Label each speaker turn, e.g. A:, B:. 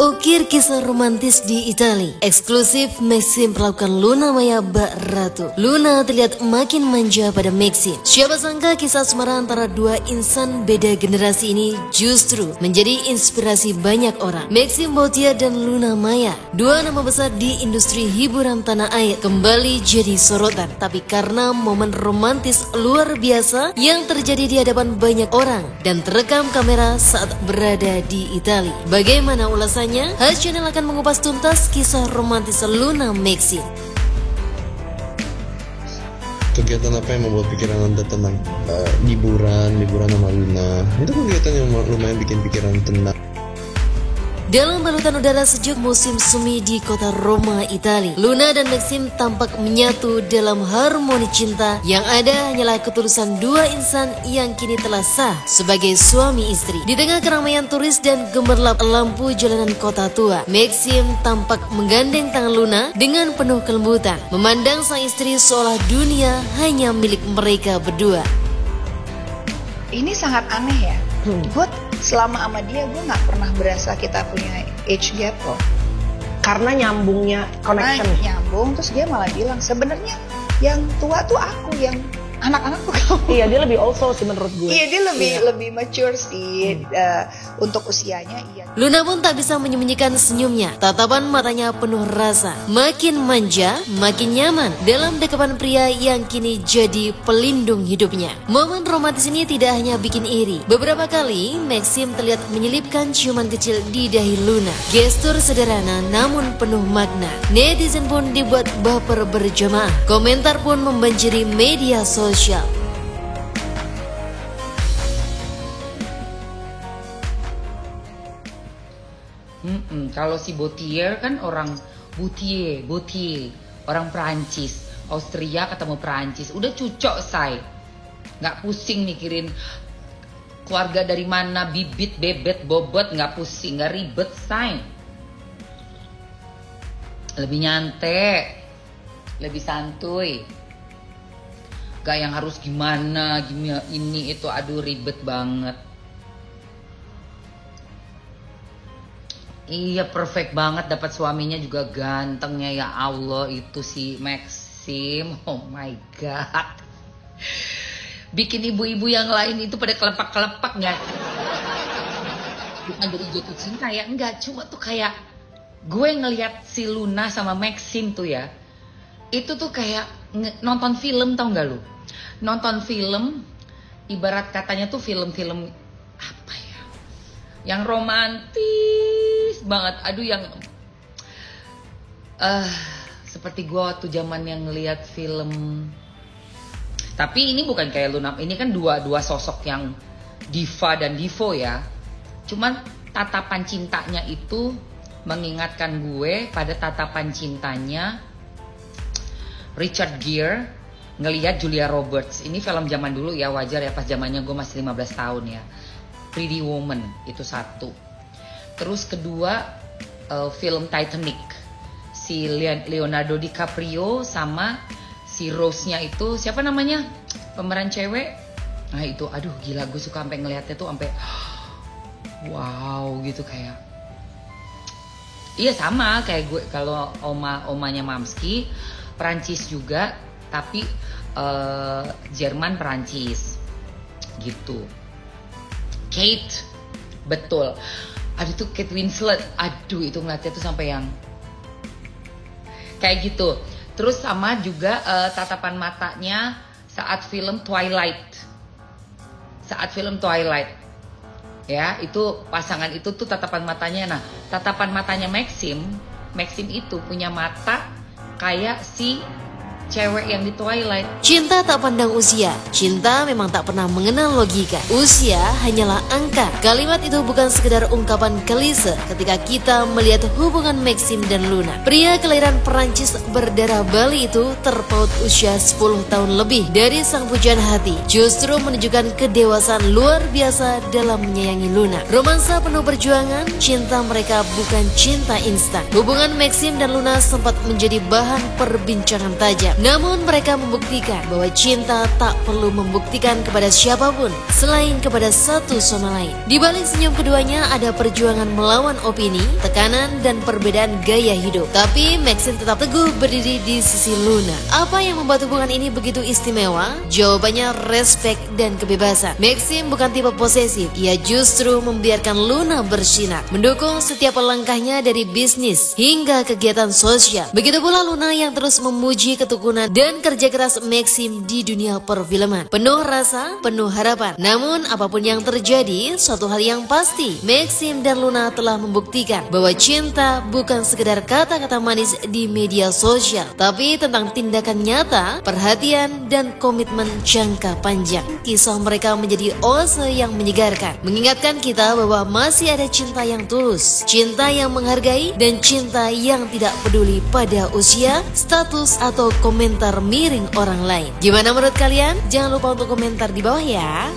A: Ukir kisah romantis di Italia. Eksklusif, Maxim perlakukan Luna Maya bak ratu. Luna terlihat makin manja pada Maxim. Siapa sangka kisah asmara antara dua insan beda generasi ini justru menjadi inspirasi banyak orang. Maxim Bauthier dan Luna Maya, dua nama besar di industri hiburan tanah air, kembali jadi sorotan. Tapi karena momen romantis luar biasa yang terjadi di hadapan banyak orang dan terekam kamera saat berada di Italia. Bagaimana ulasannya? Hal Channel akan mengupas tuntas kisah romantis Luna Maxim.
B: Kegiatan apa yang membuat pikiran Anda tenang? Liburan sama Luna. Itu kegiatan yang lumayan bikin pikiran tenang.
A: Dalam balutan udara sejuk musim semi di kota Roma, Italia, Luna dan Maxim tampak menyatu dalam harmoni cinta yang ada hanyalah ketulusan dua insan yang kini telah sah sebagai suami istri. Di tengah keramaian turis dan gemerlap lampu jalanan kota tua, Maxim tampak menggandeng tangan Luna dengan penuh kelembutan, memandang sang istri seolah dunia hanya milik mereka berdua.
C: Ini sangat aneh ya. Gue selama sama dia gue nggak pernah berasa kita punya age gap loh.
D: Karena nyambungnya connection.
C: Karena nyambung, terus dia malah bilang sebenarnya yang tua tuh aku, yang anak-anak tuh kamu.
D: Iya, dia lebih also sih menurut gue.
C: Iya, dia lebih mature sih untuk usianya. Iya.
A: Luna pun tak bisa menyembunyikan senyumnya. Tatapan matanya penuh rasa. Makin manja, makin nyaman dalam dekapan pria yang kini jadi pelindung hidupnya. Momen romantis ini tidak hanya bikin iri. Beberapa kali Maxim terlihat menyelipkan ciuman kecil di dahi Luna. Gestur sederhana namun penuh makna. Netizen pun dibuat baper berjamaah. Komentar pun membanjiri media sosial.
E: Kalau si Bauthier kan orang Bauthier, orang Perancis, Austria ketemu Perancis, udah cucok say, nggak pusing mikirin keluarga dari mana, bibit, bebet, bobot, nggak pusing, nggak ribet say, lebih nyantai, lebih santuy, gak yang harus gimana ini itu, aduh ribet banget. Iya, perfect banget, dapat suaminya juga gantengnya, ya Allah, itu si Maxim. Oh my god. Bikin ibu-ibu yang lain itu pada kelepak-kelepak nggak? Bukan jadi jatuh cinta ya, enggak, cuma tuh kayak gue ngelihat si Luna sama Maxim tuh ya. Itu tuh kayak nonton film, tau nggak lu? Nonton film, ibarat katanya tuh film-film apa ya? Yang romantis banget, aduh yang seperti gue waktu zaman yang ngelihat film. Tapi ini bukan kayak Luna, ini kan dua sosok yang diva dan divo ya. Cuman tatapan cintanya itu mengingatkan gue pada tatapan cintanya Richard Gere ngelihat Julia Roberts. Ini film zaman dulu ya, wajar ya, pas zamannya gue masih 15 tahun ya. Pretty Woman itu satu. Terus kedua film Titanic, si Leonardo DiCaprio sama si Rose-nya itu siapa namanya, pemeran cewek. Nah itu, aduh gila, gue suka sampai ngelihatnya tuh sampai wow gitu kayak. Iya sama kayak gue kalau omanya Mamski Perancis juga, tapi Jerman Perancis gitu. Kate, betul. Aduh tuh Kate Winslet, aduh itu ngeliatnya tuh sampai yang kayak gitu. Terus sama juga tatapan matanya saat film Twilight. Ya, itu pasangan itu tuh tatapan matanya. Nah, tatapan matanya Maxim itu punya mata kayak si cewek yang di Twilight.
A: Cinta tak pandang usia. Cinta memang tak pernah mengenal logika. Usia hanyalah angka. Kalimat itu bukan sekedar ungkapan klise ketika kita melihat hubungan Maxim dan Luna. Pria kelahiran Perancis berdarah Bali itu terpaut usia 10 tahun lebih dari sang pujaan hati, justru menunjukkan kedewasaan luar biasa dalam menyayangi Luna. Romansa penuh perjuangan, cinta mereka bukan cinta instan. Hubungan Maxim dan Luna sempat menjadi bahan perbincangan tajam. Namun mereka membuktikan bahwa cinta tak perlu membuktikan kepada siapapun selain kepada satu sama lain. Di balik senyum keduanya ada perjuangan melawan opini, tekanan, dan perbedaan gaya hidup. Tapi Maxim tetap teguh berdiri di sisi Luna. Apa yang membuat hubungan ini begitu istimewa? Jawabannya respect dan kebebasan. Maxim bukan tipe posesif, ia justru membiarkan Luna bersinar, mendukung setiap langkahnya dari bisnis hingga kegiatan sosial. Begitu pula Luna yang terus memuji ketekunan dan kerja keras Maxim di dunia perfilman. Penuh rasa, penuh harapan. Namun apapun yang terjadi, suatu hal yang pasti, Maxim dan Luna telah membuktikan bahwa cinta bukan sekedar kata-kata manis di media sosial, tapi tentang tindakan nyata, perhatian, dan komitmen jangka panjang. Kisah mereka menjadi oase yang menyegarkan, mengingatkan kita bahwa masih ada cinta yang tulus, cinta yang menghargai, dan cinta yang tidak peduli pada usia, status, atau komentar miring orang lain. Gimana menurut kalian? Jangan lupa untuk komentar di bawah ya.